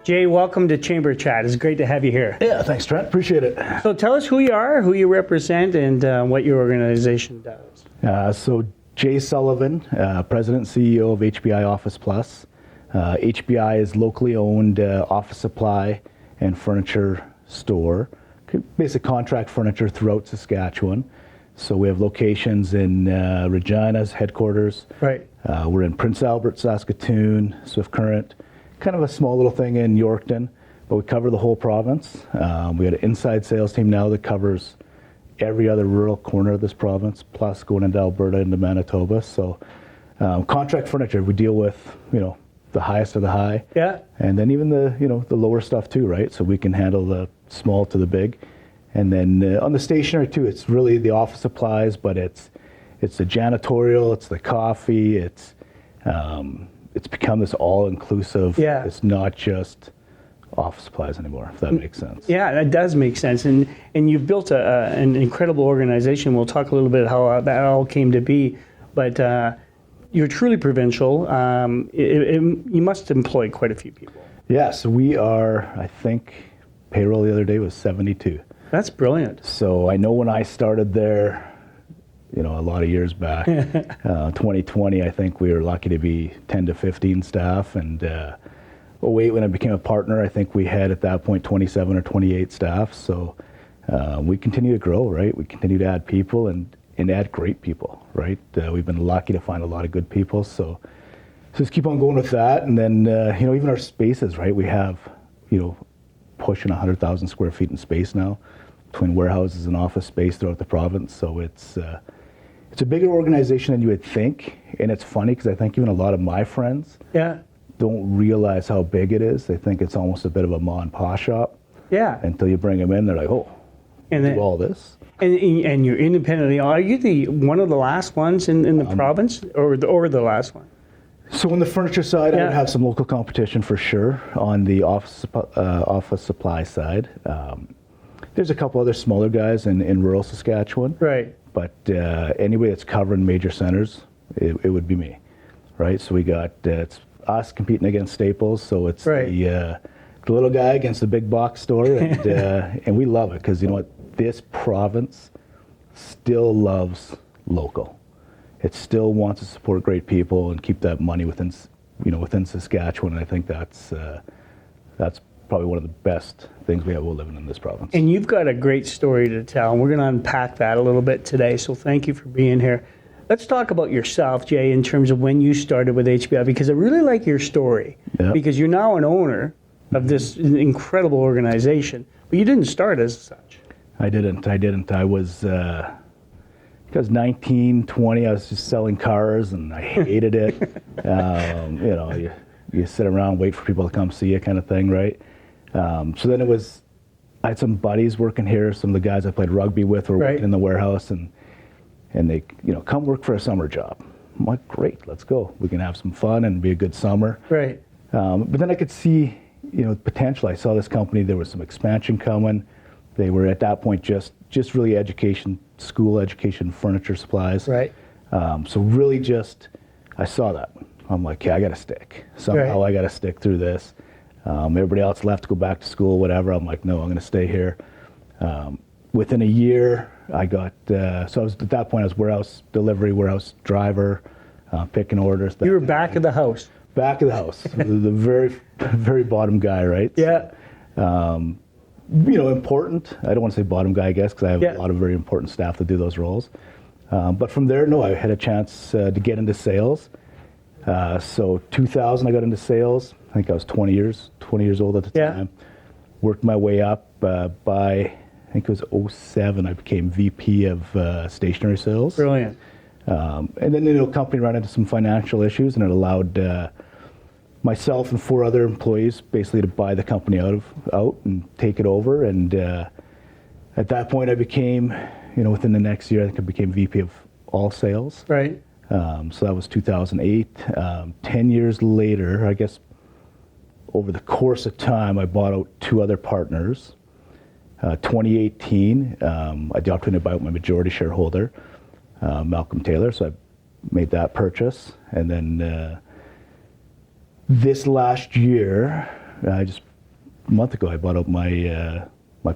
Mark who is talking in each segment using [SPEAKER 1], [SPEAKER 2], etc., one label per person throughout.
[SPEAKER 1] Jay, welcome to Chamber Chat. It's great to have you here.
[SPEAKER 2] Yeah, thanks, Trent. Appreciate it.
[SPEAKER 1] So tell us who you are, who you represent, and what your organization does.
[SPEAKER 2] So Jay Sullivan, President and CEO of HBI Office Plus. HBI is locally owned office supply and furniture store, basic contract furniture throughout Saskatchewan. So we have locations in Regina's headquarters.
[SPEAKER 1] Right.
[SPEAKER 2] We're in Prince Albert, Saskatoon, Swift Current, kind of a small little thing in Yorkton, but we cover the whole province. We got an inside sales team now that covers every other rural corner of this province, plus going into Alberta, into Manitoba. So contract furniture, we deal with, the highest of the high.
[SPEAKER 1] Yeah.
[SPEAKER 2] And then even the, the lower stuff too, right? So we can handle the small to the big. And then on the stationery too, it's really the office supplies, but it's the janitorial, it's the coffee, it's become this all-inclusive.
[SPEAKER 1] Yeah.
[SPEAKER 2] It's not just office supplies anymore, if that makes sense.
[SPEAKER 1] Yeah, that does make sense. And you've built an incredible organization. We'll talk a little bit how that all came to be. But you're truly provincial. You must employ quite a few people.
[SPEAKER 2] Yeah, so we are, I think, payroll the other day was 72.
[SPEAKER 1] That's brilliant.
[SPEAKER 2] So I know when I started there, a lot of years back, 2020, I think we were lucky to be 10 to 15 staff. And 08, when I became a partner, I think we had at that point 27 or 28 staff. So we continue to grow, right? We continue to add people and add great people, right? We've been lucky to find a lot of good people. So just keep on going with that. And then, even our spaces, right? We have, pushing 100,000 square feet in space now between warehouses and office space throughout the province. So it's a bigger organization than you would think. And it's funny because I think even a lot of my friends don't realize how big it is. They think it's almost a bit of a ma and pa shop.
[SPEAKER 1] Yeah.
[SPEAKER 2] Until you bring them in, they're like, oh, and do all this.
[SPEAKER 1] And you're independently. Are you one of the last ones in the province, or the last one?
[SPEAKER 2] So on the furniture side, I would have some local competition for sure. On the office supply side, there's a couple other smaller guys in rural Saskatchewan.
[SPEAKER 1] Right.
[SPEAKER 2] But anybody that's covering major centers, it would be me, right? So we got it's us competing against Staples. So it's the little guy against the big box store, and we love it because you know what, this province still loves local. It still wants to support great people and keep that money within Saskatchewan. And I think that's probably one of the best things we have while living in this province.
[SPEAKER 1] And you've got a great story to tell, and we're going to unpack that a little bit today. So thank you for being here. Let's talk about yourself, Jay, in terms of when you started with HBI, because I really like your story. Yep. Because you're now an owner of this incredible organization, but you didn't start as such.
[SPEAKER 2] I didn't. I was. Because 19, 20, I was just selling cars and I hated it. You sit around, wait for people to come see you kind of thing, right? So then I had some buddies working here, some of the guys I played rugby with were working in the warehouse and they, come work for a summer job. I'm like, great, let's go. We can have some fun and be a good summer.
[SPEAKER 1] Right.
[SPEAKER 2] But then I could see, potential. I saw this company, there was some expansion coming. They were at that point just really school education, furniture supplies.
[SPEAKER 1] Right.
[SPEAKER 2] So really I saw that. I'm like, yeah, I got to stick. Somehow I got to stick through this. Everybody else left to go back to school, whatever. I'm like, no, I'm going to stay here. Within a year, I got, so at that point, I was warehouse driver, picking orders.
[SPEAKER 1] You were back of the house.
[SPEAKER 2] Back of the house. The very, very bottom guy, right?
[SPEAKER 1] Yeah.
[SPEAKER 2] Important. I don't want to say bottom guy, I guess, because I have a lot of very important staff that do those roles. But from there, I had a chance to get into sales. So 2000, I got into sales. I think I was 20 years old at the time. Worked my way up. By, I think it was 07, I became VP of stationery sales.
[SPEAKER 1] Brilliant.
[SPEAKER 2] And then the company ran into some financial issues, and it allowed myself and 4 other employees basically to buy the company out and take it over. And at that point I became, within the next year, I think I became VP of all sales.
[SPEAKER 1] Right.
[SPEAKER 2] So that was 2008. 10 years later, I guess over the course of time, I bought out 2 other partners. 2018, I had the opportunity to buy out my majority shareholder, Malcolm Taylor. So I made that purchase. And then this last year, I just month ago, I bought out my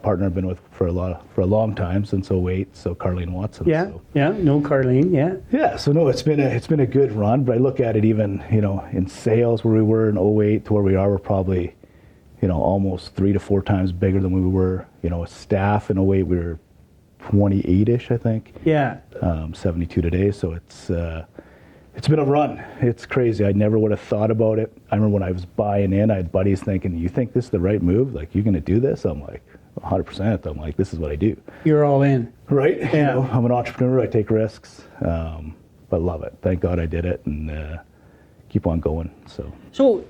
[SPEAKER 2] partner I've been with for a long time, since '08. So Carlene Watson.
[SPEAKER 1] Yeah,
[SPEAKER 2] So.
[SPEAKER 1] no, Carlene, yeah.
[SPEAKER 2] Yeah, so no, it's been a good run, but I look at it even, in sales where we were in '08 to where we are, we're probably, almost 3 to 4 times bigger than we were, with staff in '08, we were 28-ish, I think.
[SPEAKER 1] Yeah.
[SPEAKER 2] 72 today, so it's been a run. It's crazy. I never would have thought about it. I remember when I was buying in, I had buddies thinking, you think this is the right move? Like, you're going to do this? I'm like, 100%. I'm like, this is what I do.
[SPEAKER 1] You're all in.
[SPEAKER 2] Right?
[SPEAKER 1] Yeah.
[SPEAKER 2] I'm an entrepreneur. I take risks, but love it. Thank God I did it, and keep on going.
[SPEAKER 1] So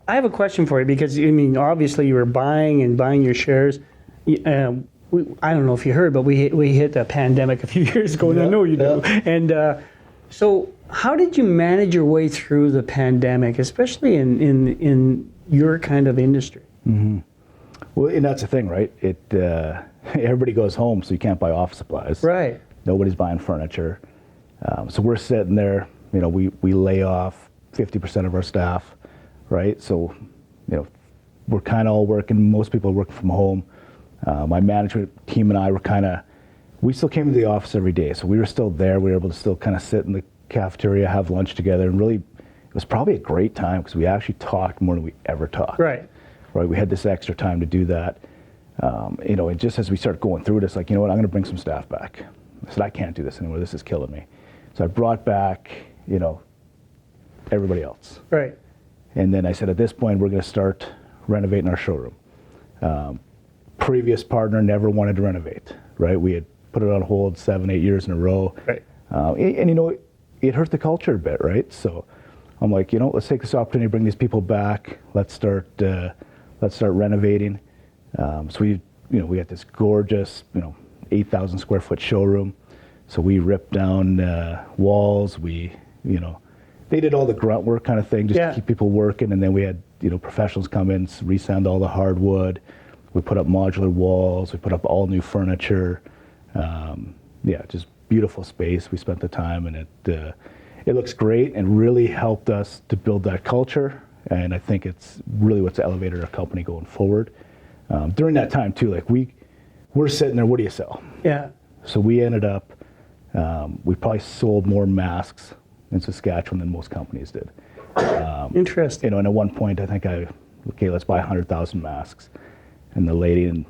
[SPEAKER 1] I have a question for you, because, obviously you were buying your shares. I don't know if you heard, but we hit the pandemic a few years ago, and I know you do. And so how did you manage your way through the pandemic, especially in your kind of industry?
[SPEAKER 2] Mm-hmm. Well, and that's the thing, right? Everybody goes home, so you can't buy office supplies.
[SPEAKER 1] Right.
[SPEAKER 2] Nobody's buying furniture. So we're sitting there, we lay off 50% of our staff, right? So, we're kind of all working. Most people are working from home. My management team and I we still came to the office every day. So we were still there. We were able to still kind of sit in the cafeteria, have lunch together, and really, it was probably a great time because we actually talked more than we ever talked.
[SPEAKER 1] Right.
[SPEAKER 2] Right. We had this extra time to do that. And just as we start going through it, it's like, you know what, I'm going to bring some staff back. I said, I can't do this anymore. This is killing me. So I brought back, everybody else.
[SPEAKER 1] Right.
[SPEAKER 2] And then I said, at this point, we're going to start renovating our showroom. Previous partner never wanted to renovate, right? We had put it on hold 7, 8 years in a row.
[SPEAKER 1] Right.
[SPEAKER 2] And it hurt the culture a bit, right? So I'm like, let's take this opportunity to bring these people back. Let's start renovating. So we got this gorgeous, 8,000 square foot showroom. So we ripped down walls. They did all the grunt work kind of thing, just to keep people working. And then we had, professionals come in, resand all the hardwood. We put up modular walls. We put up all new furniture. Just beautiful space. We spent the time, and it looks great and really helped us to build that culture. And I think it's really what's elevated our company going forward. During that time too, like we're sitting there, what do you sell?
[SPEAKER 1] Yeah.
[SPEAKER 2] So we ended up, we probably sold more masks in Saskatchewan than most companies did.
[SPEAKER 1] Interesting.
[SPEAKER 2] And at one point I think let's buy 100,000 masks. And the lady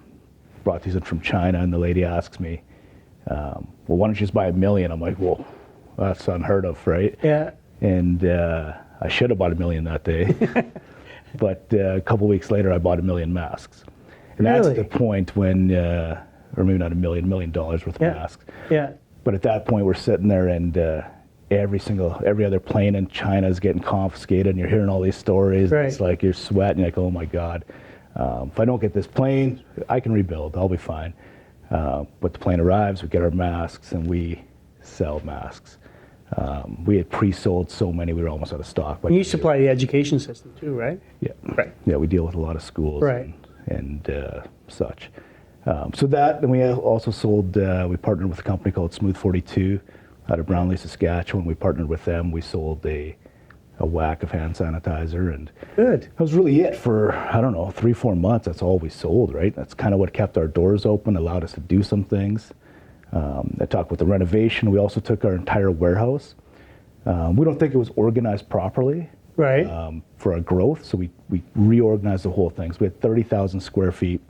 [SPEAKER 2] brought these in from China, and the lady asks me, well, why don't you just buy 1 million? I'm like, well, that's unheard of, right?
[SPEAKER 1] Yeah.
[SPEAKER 2] And I should have bought 1 million that day. But a couple weeks later, I bought 1 million masks. And that's at the point when, or maybe not $1 million worth of masks.
[SPEAKER 1] Yeah.
[SPEAKER 2] But at that point, we're sitting there, and every other plane in China is getting confiscated, and you're hearing all these stories.
[SPEAKER 1] Right.
[SPEAKER 2] It's like you're sweating, you're like, oh my God. If I don't get this plane, I can rebuild. I'll be fine. But the plane arrives, we get our masks, and we sell masks. We had pre-sold so many, we were almost out of stock.
[SPEAKER 1] And you supply the education system too, right?
[SPEAKER 2] Yeah.
[SPEAKER 1] Right.
[SPEAKER 2] Yeah, we deal with a lot of schools
[SPEAKER 1] Right.
[SPEAKER 2] and such. So then we also sold, we partnered with a company called Smooth 42 out of Brownlee, Saskatchewan. We partnered with them. We sold a whack of hand sanitizer, and
[SPEAKER 1] Good.
[SPEAKER 2] that was really it for, 3-4 months. That's all we sold, right? That's kind of what kept our doors open, allowed us to do some things. I talked with the renovation. We also took our entire warehouse. We don't think it was organized properly.
[SPEAKER 1] Right.
[SPEAKER 2] For our growth, so we reorganized the whole thing. So we had 30,000 square feet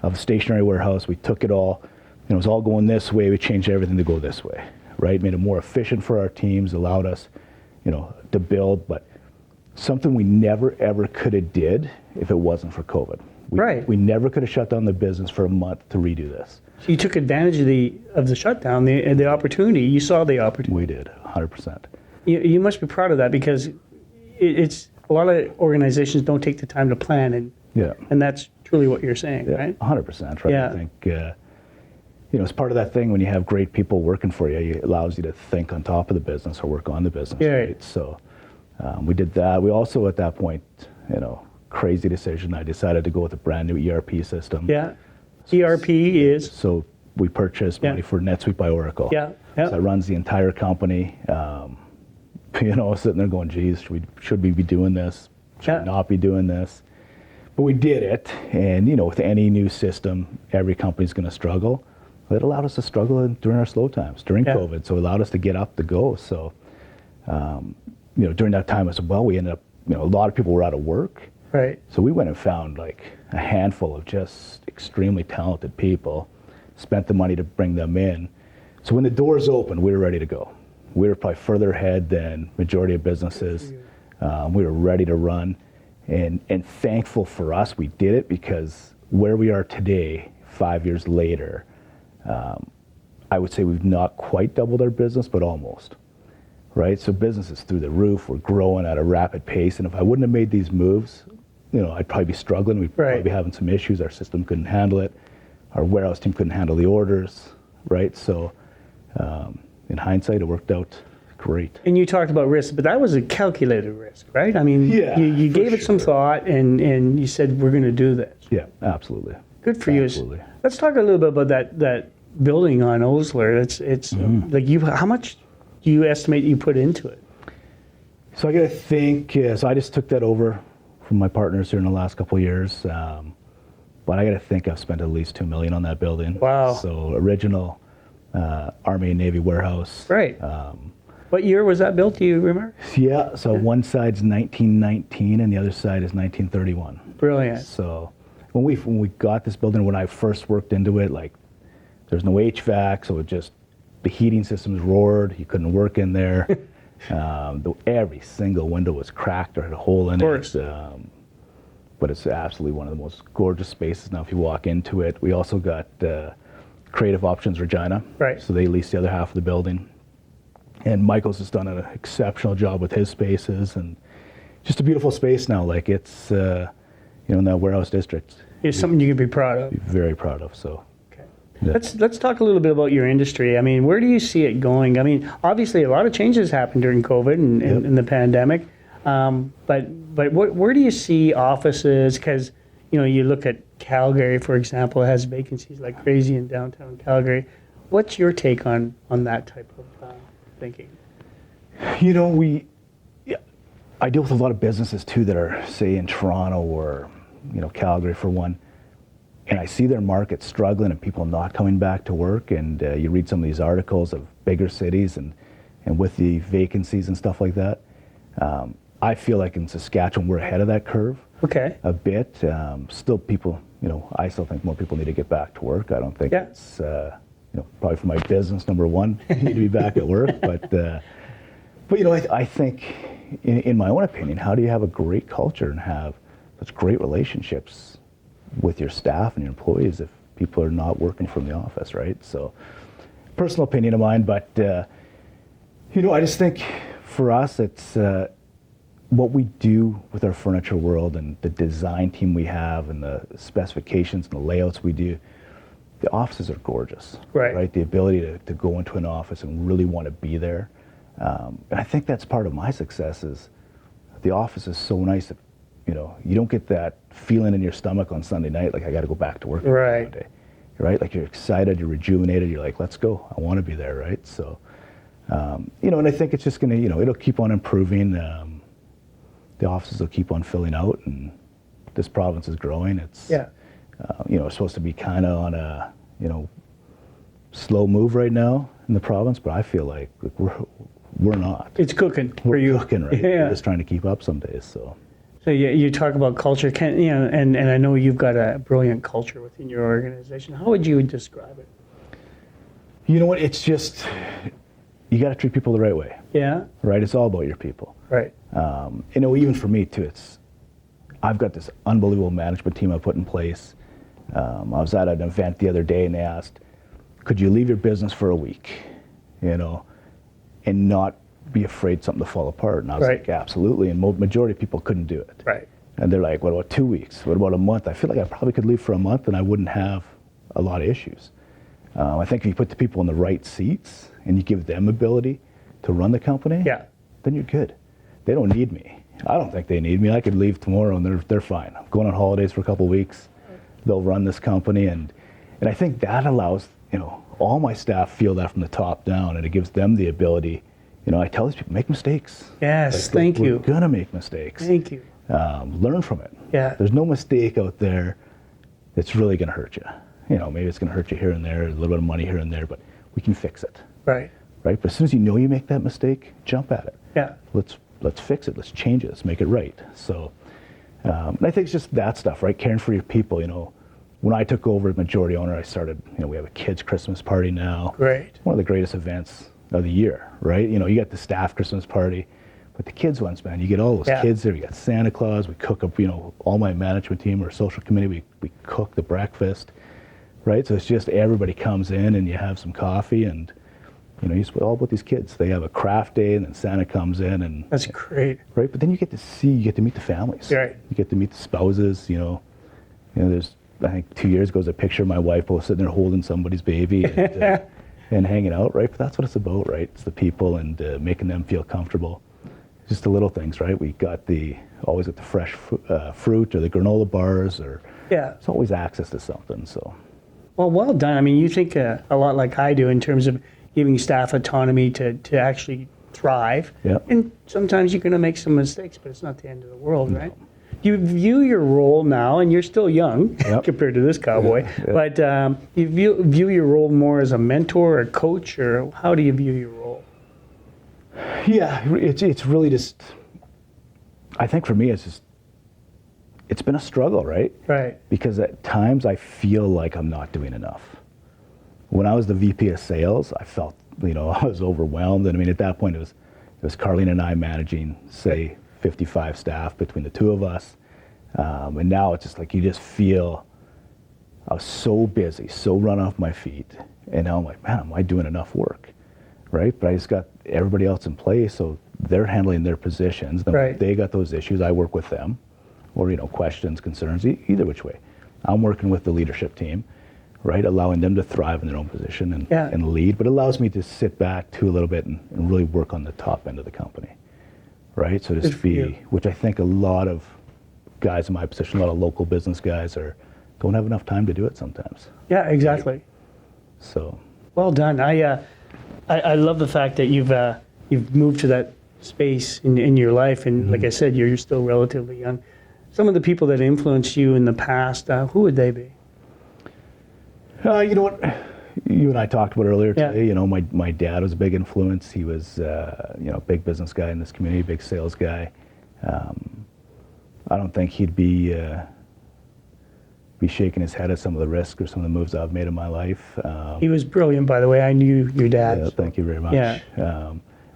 [SPEAKER 2] of a stationary warehouse. We took it all, it was all going this way. We changed everything to go this way, right? Made it more efficient for our teams, allowed us, to build, but something we never ever could have did if it wasn't for COVID. We never could have shut down the business for a month to redo this.
[SPEAKER 1] So you took advantage of the shutdown, the opportunity. You saw the opportunity.
[SPEAKER 2] We did, 100%.
[SPEAKER 1] You must be proud of that, because it's a lot of organizations don't take the time to plan, and that's truly what you're saying, right?
[SPEAKER 2] 100%, right?
[SPEAKER 1] Yeah.
[SPEAKER 2] I think, it's part of that thing when you have great people working for you, it allows you to think on top of the business or work on the business, right? So we did that. We also, at that point, crazy decision, I decided to go with a brand new ERP system.
[SPEAKER 1] Yeah. ERP is?
[SPEAKER 2] So we purchased money for NetSuite by Oracle.
[SPEAKER 1] Yeah.
[SPEAKER 2] So that runs the entire company. Sitting there going, geez, should we be doing this? Should we not be doing this? But we did it, and with any new system, every company's going to struggle. It allowed us to struggle during our slow times, during COVID, so it allowed us to get up to go. So, during that time as well, we ended up, a lot of people were out of work.
[SPEAKER 1] Right.
[SPEAKER 2] So we went and found like a handful of just extremely talented people, spent the money to bring them in. So when the doors opened, we were ready to go. We were probably further ahead than majority of businesses. We were ready to run, and thankful for us, we did it, because where we are today, 5 years later, I would say we've not quite doubled our business, but almost, right? So business is through the roof. We're growing at a rapid pace, and if I wouldn't have made these moves, I'd probably be struggling. We'd probably be having some issues. Our system couldn't handle it. Our warehouse team couldn't handle the orders, right? So in hindsight, it worked out great.
[SPEAKER 1] And you talked about risk, but that was a calculated risk, right? I mean, you gave it some thought, and you said, we're going to do this.
[SPEAKER 2] Yeah, absolutely.
[SPEAKER 1] Good for you. Let's talk a little bit about that building on Osler. It's like how much do you estimate you put into it?
[SPEAKER 2] So I got to think. So I just took that over from my partners here in the last couple of years. But I got to think I've spent at least $2 million on that building.
[SPEAKER 1] Wow.
[SPEAKER 2] So original Army and Navy warehouse.
[SPEAKER 1] Right. What year was that built? Do you remember?
[SPEAKER 2] Yeah. So one side's 1919 and the other side is 1931.
[SPEAKER 1] Brilliant.
[SPEAKER 2] So when we got this building, when I first worked into it, like there's no HVAC, so it just the heating systems roared. You couldn't work in there. Every single window was cracked or had a hole in it. But it's absolutely one of the most gorgeous spaces now if you walk into it. We also got Creative Options Regina.
[SPEAKER 1] Right.
[SPEAKER 2] So they lease the other half of the building. And Michael's has done an exceptional job with his spaces, and just a beautiful space now. Like it's, in that warehouse district.
[SPEAKER 1] It's something you can be proud of.
[SPEAKER 2] Be very proud of, so.
[SPEAKER 1] Okay.
[SPEAKER 2] Yeah.
[SPEAKER 1] Let's talk a little bit about your industry. I mean, where do you see it going? I mean, obviously a lot of changes happened during COVID and the pandemic. But where do you see offices? Because, you look at Calgary, for example, has vacancies like crazy in downtown Calgary. What's your take on that type of thinking?
[SPEAKER 2] I deal with a lot of businesses too that are, say, in Toronto or, Calgary for one, and I see their market struggling and people not coming back to work. And you read some of these articles of bigger cities and with the vacancies and stuff like that. I feel like in Saskatchewan we're ahead of that curve.
[SPEAKER 1] Okay.
[SPEAKER 2] A bit. Still people, I still think more people need to get back to work. I don't think it's, probably for my business, number one, I need to be back at work. But I think, in my own opinion, how do you have a great culture and have such great relationships with your staff and your employees if people are not working from the office, right? So, personal opinion of mine, but, I just think for us, it's what we do with our furniture world and the design team we have and the specifications and the layouts we do. The offices are gorgeous, right? The ability to go into an office and really want to be there. And I think that's part of my success is the office is so nice that, you don't get that feeling in your stomach on Sunday night, like I got to go back to work Monday, right? Like you're excited, you're rejuvenated, you're like, let's go, I want to be there, right? So, and I think it's just going to, it'll keep on improving. The offices will keep on filling out, and this province is growing. It's, it's supposed to be kind of on a, slow move right now in the province, but I feel like we're not.
[SPEAKER 1] It's cooking for you.
[SPEAKER 2] We're cooking, right? We're just trying to keep up some days, so.
[SPEAKER 1] So you talk about culture, and I know you've got a brilliant culture within your organization. How would you describe it?
[SPEAKER 2] You know what? It's just you got to treat people the right way.
[SPEAKER 1] Yeah.
[SPEAKER 2] Right. It's all about your people.
[SPEAKER 1] Right.
[SPEAKER 2] Even for me too. I've got this unbelievable management team I put in place. I was at an event the other day and they asked, "Could you leave your business for a week, and not be afraid something to fall apart?" And I was like, absolutely. And majority of people couldn't do it.
[SPEAKER 1] Right.
[SPEAKER 2] And they're like, "What about 2 weeks? What about a month?" I feel like I probably could leave for a month and I wouldn't have a lot of issues. I think if you put the people in the right seats and you give them ability to run the company, then you're good. They don't need me. I don't think they need me. I could leave tomorrow and they're fine. I'm going on holidays for a couple of weeks. They'll run this company, and I think that allows, all my staff feel that from the top down, and it gives them the ability. I tell these people, make mistakes.
[SPEAKER 1] Yes, thank you.
[SPEAKER 2] We're gonna make mistakes.
[SPEAKER 1] Thank you.
[SPEAKER 2] learn from it.
[SPEAKER 1] Yeah.
[SPEAKER 2] There's no mistake out there that's really going to hurt you. Maybe it's going to hurt you here and there, a little bit of money here and there, but we can fix it.
[SPEAKER 1] Right.
[SPEAKER 2] Right? But as soon as you know you make that mistake, jump at it.
[SPEAKER 1] Yeah.
[SPEAKER 2] Let's fix it. Let's change it. Let's make it right. So, and I think it's just that stuff, right? Caring for your people. When I took over as majority owner, I started. We have a kids' Christmas party now.
[SPEAKER 1] Great.
[SPEAKER 2] One of the greatest events of the year, right? You got the staff Christmas party, but the kids ones, man, you get all those kids there. You got Santa Claus. We cook up. All my management team or social committee, we cook the breakfast, right? So it's just everybody comes in and you have some coffee and. It's all about these kids. They have a craft day, and then Santa comes in, and
[SPEAKER 1] that's great,
[SPEAKER 2] right? But then you get to meet the families.
[SPEAKER 1] Right.
[SPEAKER 2] You get to meet the spouses. There's I think 2 years ago, there's a picture of my wife both sitting there holding somebody's baby and, and hanging out, right? But that's what it's about, right? It's the people and making them feel comfortable. Just the little things, right? We got always got the fresh fruit or the granola bars, or it's always access to something. So,
[SPEAKER 1] well done. I mean, you think a lot like I do in terms of giving staff autonomy to actually thrive.
[SPEAKER 2] Yep.
[SPEAKER 1] And sometimes you're going to make some mistakes, but it's not the end of the world, right? You view your role now, and you're still young compared to this cowboy, but you view your role more as a mentor or a coach, or how do you view your role?
[SPEAKER 2] Yeah, it's really just, I think for me, it's been a struggle, right?
[SPEAKER 1] Right.
[SPEAKER 2] Because at times I feel like I'm not doing enough. When I was the VP of sales, I felt, I was overwhelmed. And I mean, at that point, it was Carlene and I managing, say, 55 staff between the two of us. And now it's just like you just feel, I was so busy, so run off my feet. And now I'm like, man, am I doing enough work? Right? But I just got everybody else in place, so they're handling their positions. They got those issues, I work with them. Or, questions, concerns, either which way. I'm working with the leadership team. Right, allowing them to thrive in their own position and lead, but it allows me to sit back too a little bit and really work on the top end of the company, right? So just which I think a lot of guys in my position, a lot of local business guys don't have enough time to do it sometimes.
[SPEAKER 1] Yeah, exactly.
[SPEAKER 2] Right? So.
[SPEAKER 1] Well done. I love the fact that you've moved to that space in your life, and like I said, you're still relatively young. Some of the people that influenced you in the past, who would they be?
[SPEAKER 2] You know what? You and I talked about earlier today.
[SPEAKER 1] Yeah.
[SPEAKER 2] My dad was a big influence. He was, a big business guy in this community, big sales guy. I don't think he'd be shaking his head at some of the risks or some of the moves I've made in my life.
[SPEAKER 1] He was brilliant, by the way. I knew your dad.
[SPEAKER 2] Yeah, so. Thank you very much.
[SPEAKER 1] Yeah.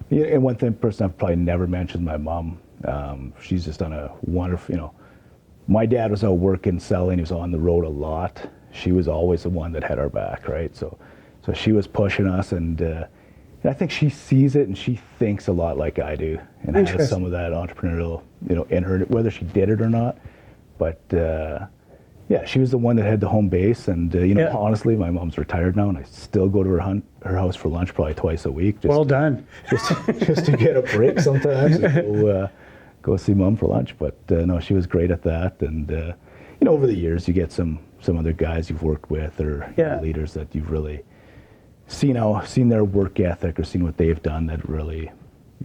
[SPEAKER 2] And one person I've probably never mentioned, my mom. She's just done a wonderful. My dad was out working, selling. He was on the road a lot. She was always the one that had our back, right? So she was pushing us, and I think she sees it and she thinks a lot like I do, and has some of that entrepreneurial, in her, whether she did it or not. But she was the one that had the home base, and honestly, my mom's retired now, and I still go to her house for lunch probably twice a week.
[SPEAKER 1] Well done.
[SPEAKER 2] Just to get a break sometimes. And go see mom for lunch, but no, she was great at that, and over the years you get some other guys you've worked with or leaders that you've really seen their work ethic or seen what they've done that really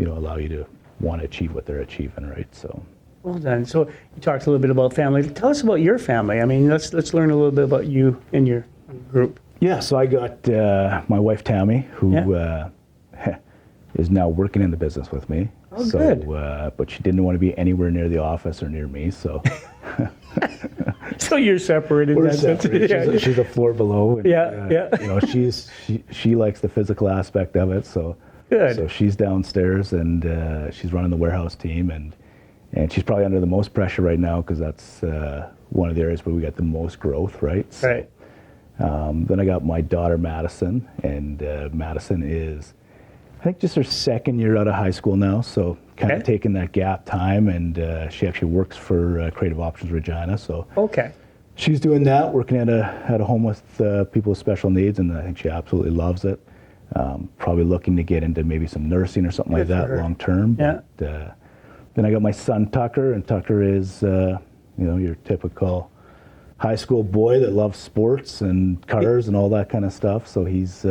[SPEAKER 2] allow you to want to achieve what they're achieving, right? So
[SPEAKER 1] well done. So you talked a little bit about family. Tell us about your family. I mean, let's learn a little bit about you and your group.
[SPEAKER 2] Yeah, so I got my wife Tammy, who is now working in the business with me.
[SPEAKER 1] Oh, good.
[SPEAKER 2] But she didn't want to be anywhere near the office or near me, so.
[SPEAKER 1] So you're separated.
[SPEAKER 2] We're separated. She's a floor below. And, she likes the physical aspect of it, so.
[SPEAKER 1] Good.
[SPEAKER 2] So she's downstairs, and she's running the warehouse team, and she's probably under the most pressure right now because that's one of the areas where we got the most growth, right? So,
[SPEAKER 1] right.
[SPEAKER 2] Then I got my daughter Madison, and Madison is, I think, just her second year out of high school now, so kind of taking that gap time, and she actually works for Creative Options Regina, so she's doing that, working at a home with people with special needs, and I think she absolutely loves it. Probably looking to get into maybe some nursing or something like that long term.
[SPEAKER 1] Yeah.
[SPEAKER 2] But, then I got my son Tucker, and Tucker is your typical high school boy that loves sports and cars and all that kind of stuff. So he's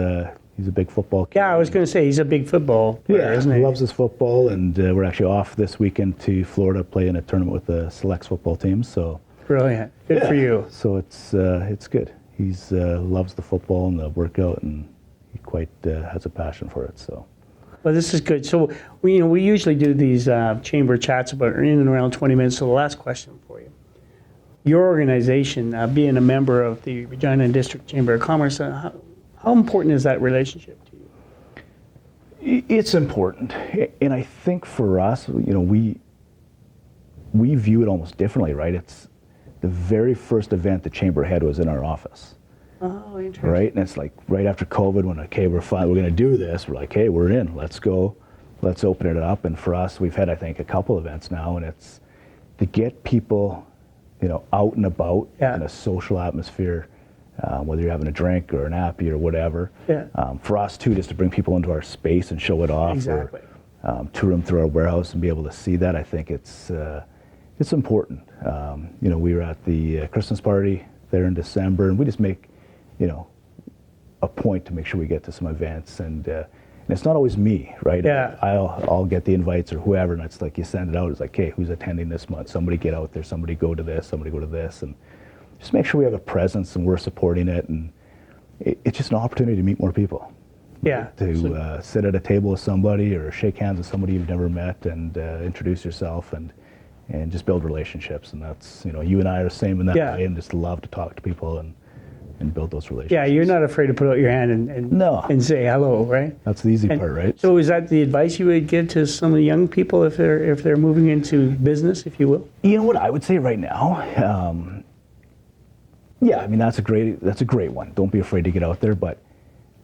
[SPEAKER 2] He's a big football kid.
[SPEAKER 1] Yeah, I was going to say he's a big football player, isn't he?
[SPEAKER 2] He loves his football, and we're actually off this weekend to Florida, play in a tournament with the selects football team. So
[SPEAKER 1] Brilliant. Good for you.
[SPEAKER 2] So it's good. He's loves the football and the workout, and he quite has a passion for it. So.
[SPEAKER 1] Well, this is good. So we usually do these chamber chats about in and around 20 minutes. So the last question for you. Your organization, being a member of the Regina District Chamber of Commerce, how important is that relationship to you?
[SPEAKER 2] It's important, and I think for us, we view it almost differently, right? It's the very first event the chamber had was in our office.
[SPEAKER 1] Oh, interesting.
[SPEAKER 2] Right, and it's like right after COVID, when we're going to do this, we're like, hey, we're in. Let's go. Let's open it up. And for us, we've had, I think, a couple events now, and it's to get people, out and about in a social atmosphere. Whether you're having a drink or an appy or whatever. Yeah. For us too, just to bring people into our space and show it off.
[SPEAKER 1] Exactly.
[SPEAKER 2] Or tour them through our warehouse and be able to see that. I think it's important. We were at the Christmas party there in December, and we just make, a point to make sure we get to some events, and it's not always me, right?
[SPEAKER 1] Yeah.
[SPEAKER 2] I'll get the invites or whoever, and it's like you send it out. It's like, hey, who's attending this month? Somebody get out there. Somebody go to this. Somebody go to this, and just make sure we have a presence and we're supporting it, and it's just an opportunity to meet more people.
[SPEAKER 1] Yeah.
[SPEAKER 2] To sit at a table with somebody or shake hands with somebody you've never met and introduce yourself and just build relationships. And that's, you and I are the same in that way, and just love to talk to people and build those relationships.
[SPEAKER 1] Yeah, you're not afraid to put out your hand and say hello, right?
[SPEAKER 2] That's the easy part, right?
[SPEAKER 1] So is that the advice you would give to some of the young people if they're moving into business, if you will?
[SPEAKER 2] You know what I would say right now? Yeah, I mean, that's a great one. Don't be afraid to get out there, but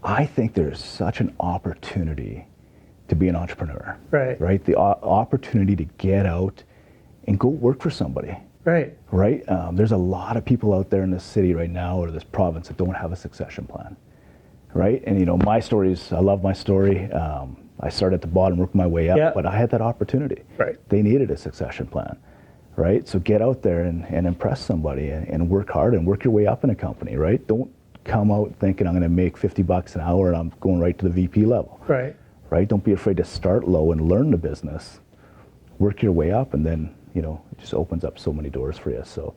[SPEAKER 2] I think there's such an opportunity to be an entrepreneur.
[SPEAKER 1] Right.
[SPEAKER 2] Right? The opportunity to get out and go work for somebody.
[SPEAKER 1] Right.
[SPEAKER 2] Right? There's a lot of people out there in this city right now or this province that don't have a succession plan. Right? And my story I love my story. I started at the bottom, worked my way up, but I had that opportunity.
[SPEAKER 1] Right.
[SPEAKER 2] They needed a succession plan. Right? So get out there and impress somebody and work hard and work your way up in a company, right? Don't come out thinking I'm going to make $50 an hour and I'm going right to the VP level.
[SPEAKER 1] Right.
[SPEAKER 2] Right? Don't be afraid to start low and learn the business. Work your way up, and then, it just opens up so many doors for you. So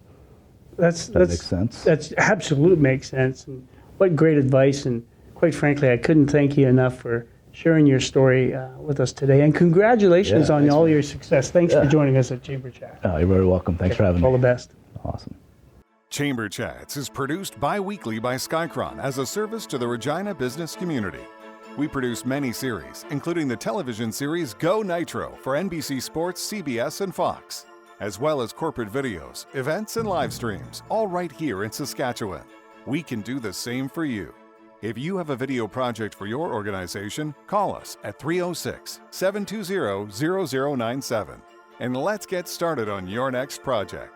[SPEAKER 2] that makes sense?
[SPEAKER 1] That's absolutely makes sense. And what great advice. And quite frankly, I couldn't thank you enough for sharing your story with us today. And congratulations on all your success. Thanks for joining us at Chamber Chat.
[SPEAKER 2] You're very welcome. Thanks for having me.
[SPEAKER 1] All the best.
[SPEAKER 2] Awesome.
[SPEAKER 3] Chamber Chats is produced bi-weekly by Skycron as a service to the Regina business community. We produce many series, including the television series Go Nitro for NBC Sports, CBS, and Fox, as well as corporate videos, events, and live streams, all right here in Saskatchewan. We can do the same for you. If you have a video project for your organization, call us at 306-720-0097 and let's get started on your next project.